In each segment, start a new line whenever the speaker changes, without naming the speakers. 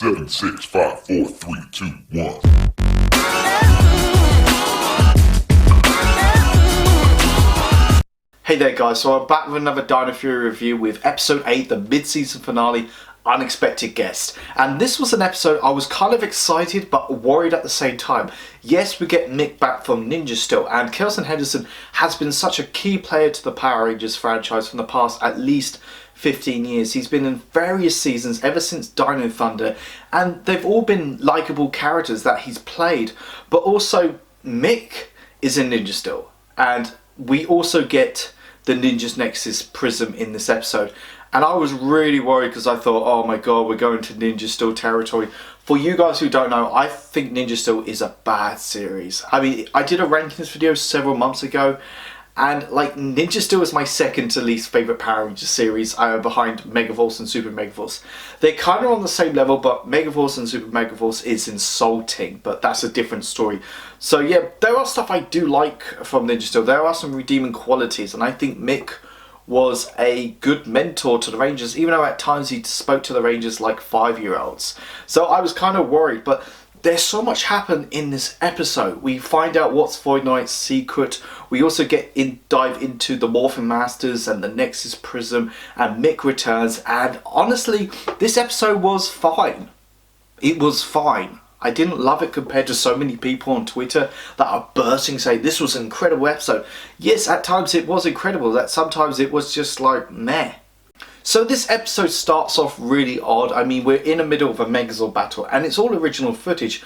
7, 6, 5, 4, 3, 2, 1.
Hey there guys, so I'm back with another DINO FURY review with episode 8, the mid-season finale, Unexpected Guest. And this was an episode I was kind of excited but worried at the same time. Yes, we get Mick back from Ninja still, and Kelson Henderson has been such a key player to the Power Rangers franchise from the past at least 15 years. He's been in various seasons ever since DINO Thunder, and they've all been likeable characters that he's played. But also, Mick is in Ninja still, and we also get the Ninja's Nexus Prism in this episode. And I was really worried because I thought, oh my god, we're going to Ninja Steel territory. For you guys who don't know, I think Ninja Steel is a bad series. I mean, I did a rankings video several months ago, and like Ninja Steel is my second to least favourite Power Rangers series behind Megaforce and Super Megaforce. They're kind of on the same level, but Megaforce and Super Megaforce is insulting, but that's a different story. So yeah, there are stuff I do like from Ninja Steel. There are some redeeming qualities, and I think Mick was a good mentor to the Rangers, even though at times he spoke to the Rangers like 5-year-olds. So I was kind of worried, but there's so much happen in this episode. We find out what's Void Knight's secret. We also dive into the MORPHIN Masters and the Nexus Prism, and Mick returns. And honestly, this episode was fine. It was fine. I didn't love it compared to so many people on Twitter that are bursting saying this was an incredible episode. Yes, at times it was incredible. That sometimes it was just like meh. So this episode starts off really odd. I mean, we're in the middle of a Megazord battle and it's all original footage,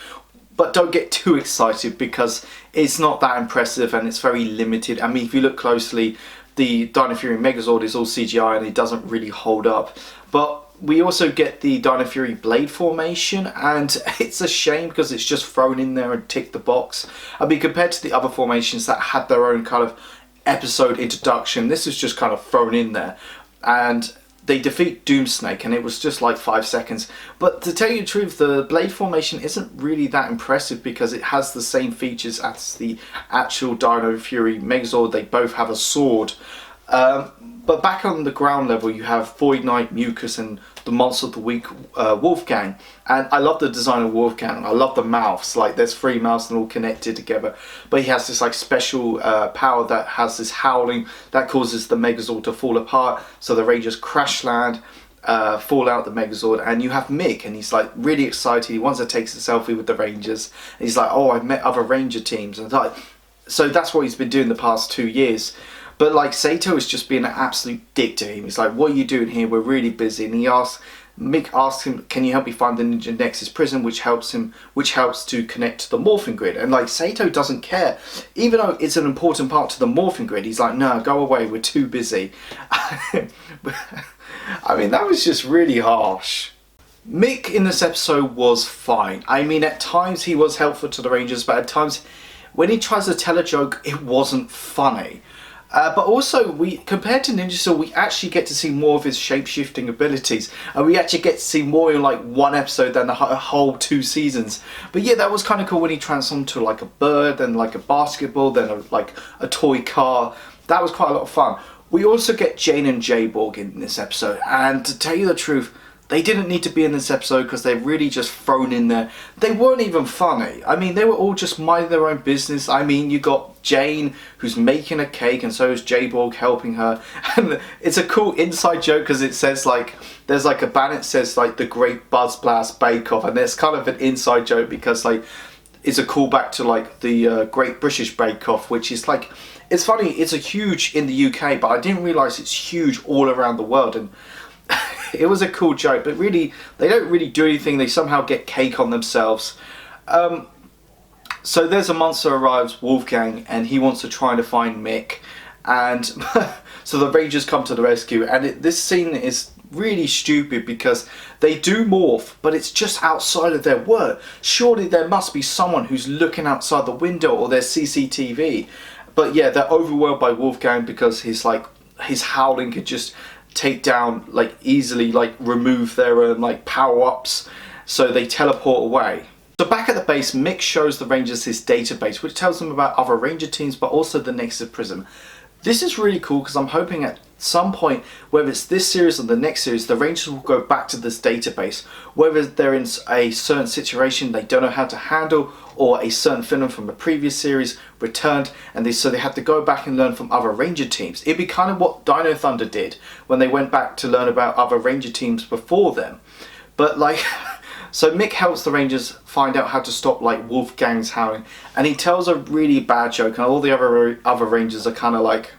but don't get too excited because it's not that impressive and it's very limited. I mean, if you look closely, the DINO FURY Megazord is all CGI and it doesn't really hold up. But we also get the DINO FURY blade formation, and it's a shame because it's just thrown in there and ticked the box. I mean, compared to the other formations that had their own kind of episode introduction, this is just kind of thrown in there. And they defeat Doomsnake and it was just like 5 seconds. But to tell you the truth, the blade formation isn't really that impressive because it has the same features as the actual DINO FURY Megazord. They both have a sword. But back on the ground level, you have Void Knight, Mucus, and the Monster of the Week, Wolfgang. And I love the design of Wolfgang. I love the mouths. Like, there's 3 mouths and all connected together. But he has this like special power that has this howling that causes the Megazord to fall apart. So the Rangers crash land, fall out the Megazord, and you have Mick, and he's like really excited. He wants to take a selfie with the Rangers. And he's like, oh, I've met other Ranger teams. And like, so that's what he's been doing the past 2 years. But like Sato is just being an absolute dick to him. He's like, what are you doing here? We're really busy. And Mick asks him, can you help me find the Ninja Nexus Prison, which helps to connect to the Morphin Grid. And like Sato doesn't care. Even though it's an important part to the Morphin Grid, he's like, no, go away, we're too busy. I mean, that was just really harsh. Mick in this episode was fine. I mean, at times he was helpful to the Rangers, but at times when he tries to tell a joke, it wasn't funny. But also, compared to Ninja Steel, we actually get to see more of his shape-shifting abilities. And we actually get to see more in like 1 episode than the whole 2 seasons. But yeah, that was kind of cool when he transformed to like a bird, then like a basketball, then like a toy car. That was quite a lot of fun. We also get Jane and J-Borg in this episode. And to tell you the truth, they didn't need to be in this episode because they're really just thrown in there. They weren't even funny. I mean, they were all just minding their own business. I mean, you got Jane who's making a cake, and so is J-Borg helping her. And it's a cool inside joke because it says like, there's like a banner that says like the Great Buzz Blast Bake Off, and there's kind of an inside joke because like it's a callback to like the Great British Bake Off, which is like, it's funny, it's a huge in the UK, but I didn't realise it's huge all around the world. And it was a cool joke, but really, they don't really do anything. They somehow get cake on themselves. So there's a monster arrives, Wolfgang, and he wants to try to find Mick. And so the Rangers come to the rescue. And this scene is really stupid because they do morph, but it's just outside of their work. Surely there must be someone who's looking outside the window or there's CCTV. But yeah, they're overwhelmed by Wolfgang because his howling could just take down, like easily, like remove their like power-ups, so they teleport away. So back at the base, Mick shows the Rangers his database, which tells them about other Ranger teams, but also the Nexus Prism. This is really cool because I'm hoping at some point, whether it's this series or the next series, the Rangers will go back to this database. Whether they're in a certain situation they don't know how to handle, or a certain villain from a previous series returned, and so they had to go back and learn from other Ranger teams. It'd be kind of what DINO Thunder did when they went back to learn about other Ranger teams before them. But like, so Mick helps the Rangers find out how to stop like Wolfgang's howling, and he tells a really bad joke, and all the other Rangers are kind of like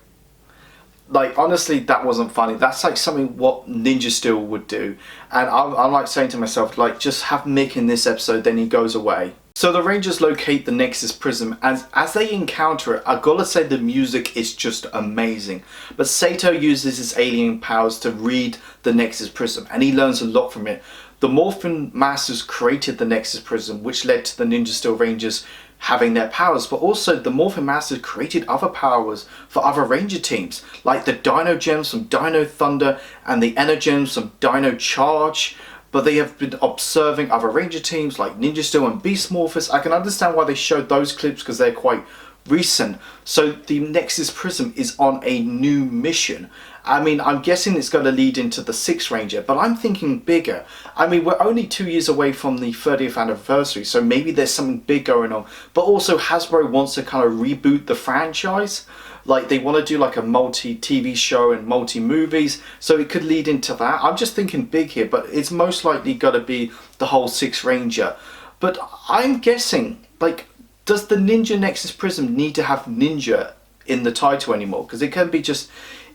honestly, that wasn't funny. That's like something what Ninja Steel would do, and I'm like saying to myself, like, just have Mick in this episode, then he goes away. So the Rangers locate the Nexus Prism, and as they encounter it, I gotta say the music is just amazing. But Sato uses his alien powers to read the Nexus Prism, and he learns a lot from it. The Morphin Masters created the Nexus Prism, which led to the Ninja Steel Rangers having their powers, but also the Morphin Masters created other powers for other Ranger teams, like the Dino Gems from DINO Thunder and the Energems from DINO Charge. But they have been observing other Ranger teams like Ninja Steel and Beast Morphers. I can understand why they showed those clips because they're quite recent. So the Nexus Prism is on a new mission. I mean, I'm guessing it's going to lead into the 6th Ranger, but I'm thinking bigger. I mean, we're only 2 years away from the 30th anniversary, so maybe there's something big going on. But also Hasbro wants to kind of reboot the franchise. Like, they want to do like a multi-TV show and multi-movies, so it could lead into that. I'm just thinking big here, but it's most likely got to be the whole 6th Ranger. But I'm guessing, like, does the Ninja Nexus Prism need to have Ninja in the title anymore? Because it can be just,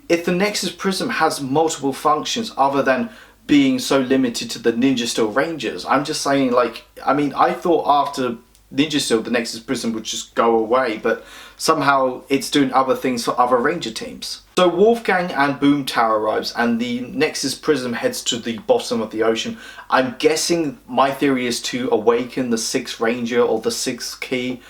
if the Nexus Prism has multiple functions other than being so limited to the Ninja Steel Rangers, I'm just saying, like, I mean, I thought after Ninja Steel the Nexus Prism would just go away, but somehow it's doing other things for other Ranger teams. So Wolfgang and Boom Tower arrives, and the Nexus Prism heads to the bottom of the ocean. I'm guessing, my theory is to awaken the 6th Ranger or the 6th key,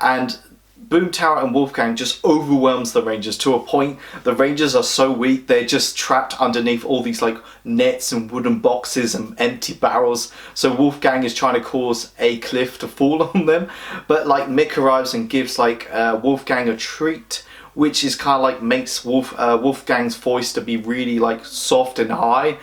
and Boom Tower and Wolfgang just overwhelms the Rangers to a point. The Rangers are so weak, they're just trapped underneath all these like nets and wooden boxes and empty barrels. So Wolfgang is trying to cause a cliff to fall on them, but like Mick arrives and gives like Wolfgang a treat, which is kind of like makes Wolfgang's voice to be really like soft and high.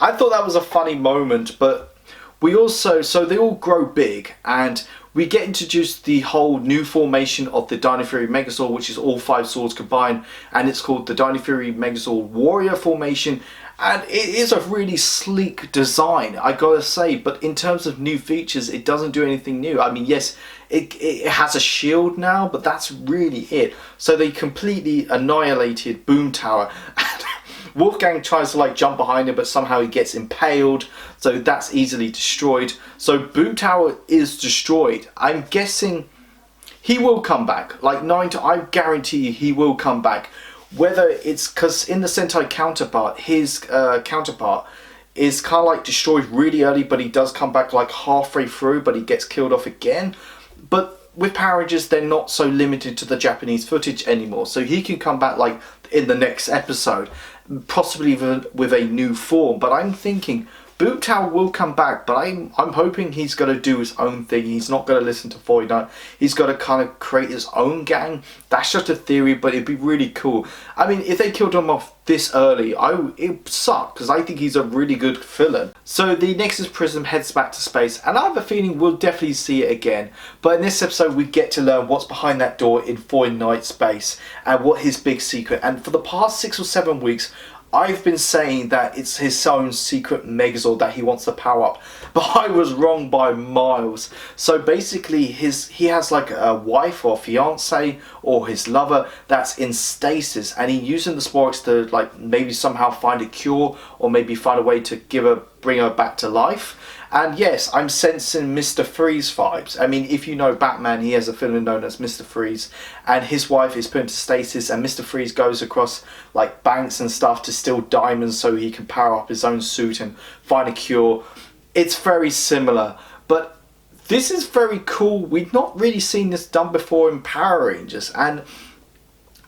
I thought that was a funny moment. But we also, so they all grow big, and we get introduced the whole new formation of the DINO FURY Megazord, which is all 5 swords combined, and it's called the DINO FURY Megazord Warrior formation, and it is a really sleek design, I gotta say. But in terms of new features, it doesn't do anything new. I mean, yes, it has a shield now, but that's really it. So they completely annihilated Boom Tower. Wolfgang tries to like jump behind him, but somehow he gets impaled, so that's easily destroyed. So Boom Tower is destroyed. I'm guessing he will come back. Like I guarantee you he will come back. Whether it's because in the Sentai counterpart, his counterpart is kind of like destroyed really early, but he does come back like halfway through, but he gets killed off again. But with Power Rangers, they're not so limited to the Japanese footage anymore, so he can come back like in the next episode, possibly even with a new form. But I'm thinking Boom Tower will come back, but I'm hoping he's going to do his own thing. He's not going to listen to Void Knight. He's got to kind of create his own gang. That's just a theory, but it'd be really cool. I mean, if they killed him off this early, it would suck, because I think he's a really good villain. So the Nexus Prism heads back to space, and I have a feeling we'll definitely see it again. But in this episode, we get to learn what's behind that door in Void Knight's base, and what his big secret. And for the past 6 or 7 weeks, I've been saying that it's his own secret Megazord that he wants to power up, but I was wrong by miles. So basically he has like a wife or fiance or his lover that's in stasis, and he's using the Sporks to like maybe somehow find a cure, or maybe find a way to bring her back to life. And yes, I'm sensing Mr. Freeze vibes. I mean, if you know Batman, he has a villain known as Mr. Freeze, and his wife is put into stasis, and Mr. Freeze goes across like banks and stuff to steal diamonds so he can power up his own suit and find a cure. It's very similar, but this is very cool. We've not really seen this done before in Power Rangers, and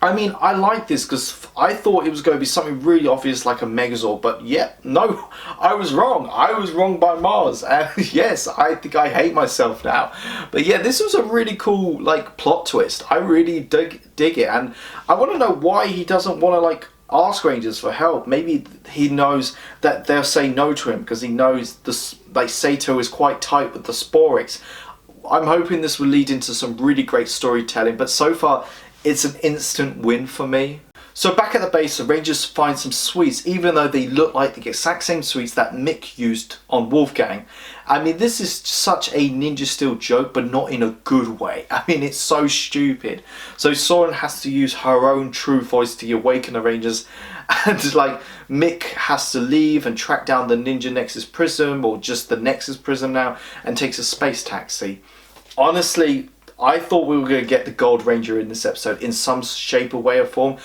I mean, I like this because I thought it was going to be something really obvious like a Megazord, but yeah, no, I was wrong. I was wrong by Mars. And yes, I think I hate myself now. But yeah, this was a really cool like plot twist. I really dig it, and I want to know why he doesn't want to like ask Rangers for help. Maybe he knows that they'll say no to him because he knows this like Sato is quite tight with the Sporix. I'm hoping this will lead into some really great storytelling, but so far it's an instant win for me. So back at the base, the Rangers find some sweets, even though they look like the exact same sweets that Mick used on Wolfgang. I mean, this is such a Ninja Steel joke, but not in a good way. I mean, it's so stupid. So Soren has to use her own true voice to awaken the Rangers, and like Mick has to leave and track down the Ninja Nexus Prism, or just the Nexus Prism now, and takes a space taxi. Honestly, I thought we were going to get the Gold Ranger in this episode in some shape or way or form.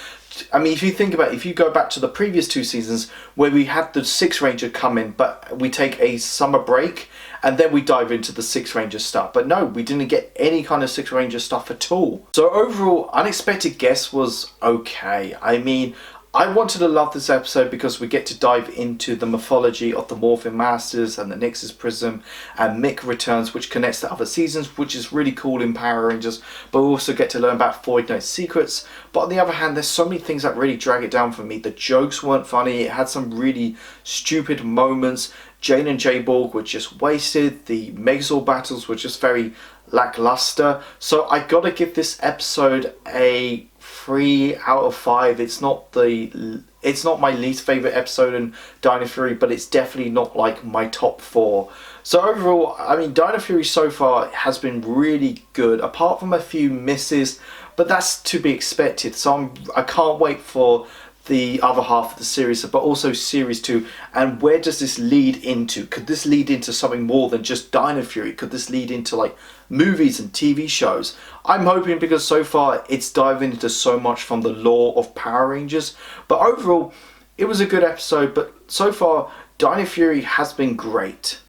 I mean, if you think about it, if you go back to the previous 2 seasons where we had the 6 Ranger come in, but we take a summer break and then we dive into the 6 Ranger stuff. But no, we didn't get any kind of 6 Ranger stuff at all. So overall, Unexpected Guest was okay. I mean, I wanted to love this episode because we get to dive into the mythology of the Morphin Masters and the Nexus Prism, and Mick returns, which connects to other seasons, which is really cool in Power Rangers, but we also get to learn about Void Knight's secrets. But on the other hand, there's so many things that really drag it down for me. The jokes weren't funny, it had some really stupid moments. Jane and J-Borg were just wasted, the Megazord battles were just very lackluster. So I gotta give this episode a 3 out of 5. It's not my least favorite episode in DINO FURY, but it's definitely not like my top 4. So overall, I mean, DINO FURY so far has been really good, apart from a few misses, but that's to be expected. So I can't wait for the other half of the series, but also series 2, and where does this lead into? Could this lead into something more than just DINO FURY? Could this lead into like movies and TV shows? I'm hoping, because so far it's diving into so much from the lore of Power Rangers. But overall, it was a good episode, but so far DINO FURY has been great.